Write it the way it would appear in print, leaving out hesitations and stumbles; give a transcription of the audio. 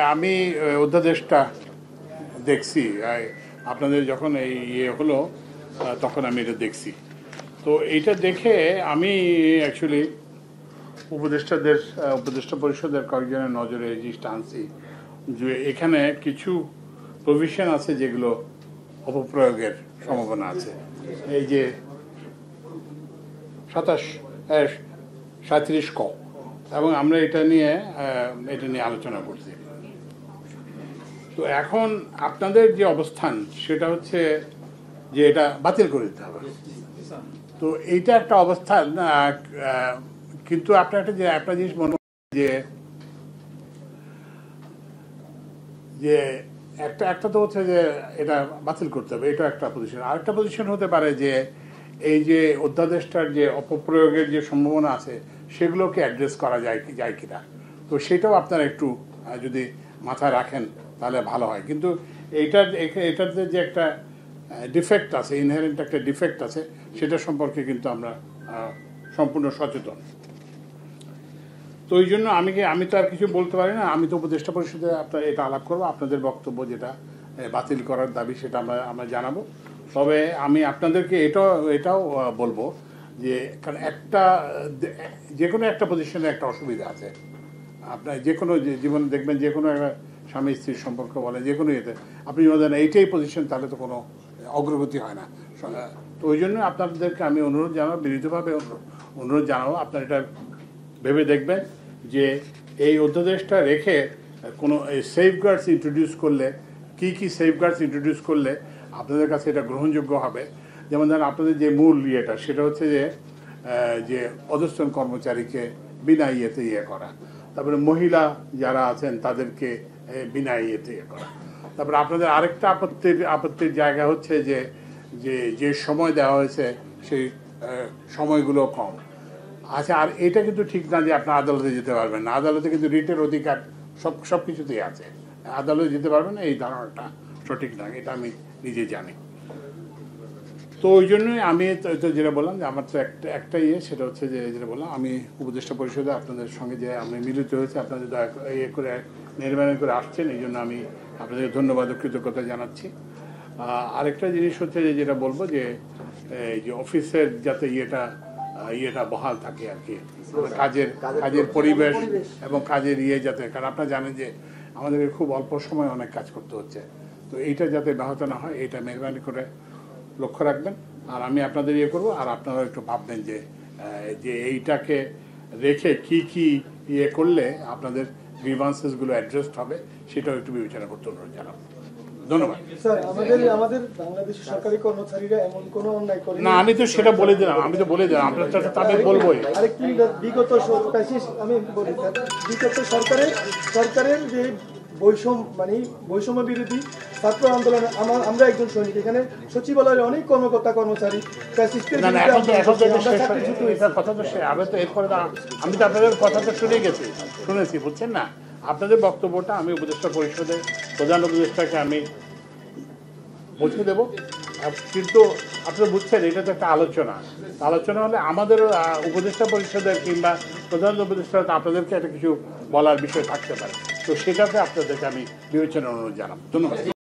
আমি অধ্যাদেশটা দেখছি আপনাদের যখন এই হলো তখন আমি এটা দেখছি। তো এইটা দেখে আমি অ্যাকচুয়ালি উপদেষ্টা পরিষদের কয়েকজনের নজরে এই জিনিসটা আনছি যে এখানে কিছু প্রভিশন আছে যেগুলো অপপ্রয়োগের সম্ভাবনা আছে। এই যে 37 ক, এবং আমরা এটা নিয়ে আলোচনা করছি। তো এখন আপনাদের যে অবস্থান সেটা হচ্ছে যে এটা বাতিল করে দিতে হবে। তো এইটা একটা অবস্থান, কিন্তু আপনার একটা জিনিস মনে যে যে একটা তো হচ্ছে যে এটা বাতিল করতে হবে, এটা একটা পজিশন। আরেকটা পজিশন হতে পারে যে এই যে অধ্যাদেশটার যে অপপ্রয়োগের যে সম্ভাবনা আছে সেগুলোকে অ্যাড্রেস করা যায় কিনা, তো সেটাও আপনারা একটু যদি মাথায় রাখেন তাহলে ভালো হয়। কিন্তু এটাতে যে একটা ডিফেক্ট আছে, ইনহেরেন্ট একটা ডিফেক্ট আছে, সেটা সম্পর্কে কিন্তু আমরা সম্পূর্ণ সচেতন। তো ওই জন্য আমি তো আর কিছু বলতে পারি না। আমি তো উপদেষ্টা পরিষদে এটা আলাপ করবো, আপনাদের বক্তব্য যেটা বাতিল করার দাবি সেটা আমরা জানাবো। তবে আমি আপনাদেরকে এটাও বলবো যে কারণ যে কোনো একটা পজিশনে একটা অসুবিধা আছে। আপনার যে কোনো জীবনে দেখবেন, যে কোনো একটা স্বামী স্ত্রীর সম্পর্ক বলে, যে কোনো ইয়েতে আপনি যদি এইটাই পজিশন, তাহলে তো কোনো অগ্রগতি হয় না। তো ওই জন্য আপনাদেরকে আমি অনুরোধ জানাবো, বিনীতভাবে অনুরোধ জানাবো, আপনার এটা ভেবে দেখবেন যে এই অধ্যাদেশটা রেখে কোনো সেফগার্ডস ইন্ট্রোডিউস করলে, কি সেফগার্ডস ইন্ট্রোডিউস করলে আপনাদের কাছে এটা গ্রহণযোগ্য হবে। যেমন ধরেন আপনাদের যে মূল ইয়েটা সেটা হচ্ছে যে অধস্তন কর্মচারীকে বিনা ইয়েতে করা, তারপরে মহিলা যারা আছেন তাদেরকে বিনা ইয়েতে করা। তারপরে আপনাদের আরেকটা আপত্তির জায়গা হচ্ছে যে সময় দেওয়া হয়েছে সেই সময়গুলো কম। আচ্ছা, আর এটা কিন্তু ঠিক না যে আপনার আদালতে যেতে পারবেন না। আদালতে কিন্তু রিটের অধিকার সব কিছুতেই আছে, আদালতে যেতে পারবেন না, এই ধারণাটা সঠিক না, এটা আমি নিজে জানি। তো ওই জন্যই আমি তো যেটা বললাম যে আমার তো একটা সেটা হচ্ছে যে যেটা বললাম, আমি উপদেষ্টা পরিষদে আপনাদের সঙ্গে যে আমি মিলিত হয়েছে, আপনাদের করে নির্মাণ করে আসছেন, এই জন্য আমি আপনাদের ধন্যবাদ ও কৃতজ্ঞতা জানাচ্ছি। আরেকটা জিনিস হচ্ছে যেটা বলবো যে অফিসের যাতে ইয়েটা বহাল থাকে আর কি, কাজের পরিবেশ এবং কাজের যাতে, কারণ আপনারা জানেন যে আমাদেরকে খুব অল্প সময় অনেক কাজ করতে হচ্ছে। তো এইটা যাতে ব্যাহত না হয়, এইটা মেহরবানি করে লক্ষ্য রাখবেন। আর আমি আপনাদের করবো, আর আপনারা একটু ভাববেন যে এইটাকে রেখে কি করলে আপনাদের গ্রিভান্সেসগুলো অ্যাড্রেসড হবে, সেটাও একটু বিবেচনা করতে অনুরোধ জানাবো। ধন্যবাদ। স্যার, আমাদের বাংলাদেশের সরকারি কর্মচারীরা এমন কোনো অন্যায় করে না। আমি তো সেটা বলে দিলাম, আপনার তাদের বলবোই। আরেকটি বিগত সরকারের যে বৈষম্য বিরোধী ছাত্র আন্দোলনে আমরা একজন সৈনিক, এখানে সচিবালয়ের অনেক কর্মকর্তা কর্মচারী আমি তো আপনাদের কথা তো শুনেছি, বুঝছেন না। আপনাদের বক্তব্যটা আমি উপদেষ্টা পরিষদে প্রধান উপদেষ্টাকে আমি পৌঁছে দেব। কিন্তু আপনারা বুঝছেন এটা তো একটা আলোচনা হলে আমাদের উপদেষ্টা পরিষদের কিংবা প্রধান উপদেষ্টা আপনাদেরকে একটা কিছু বলার বিষয় থাকতে পারে। তো সেটাতে আপনাদেরকে আমি বিবেচনা অনুরোধ জানাব। ধন্যবাদ।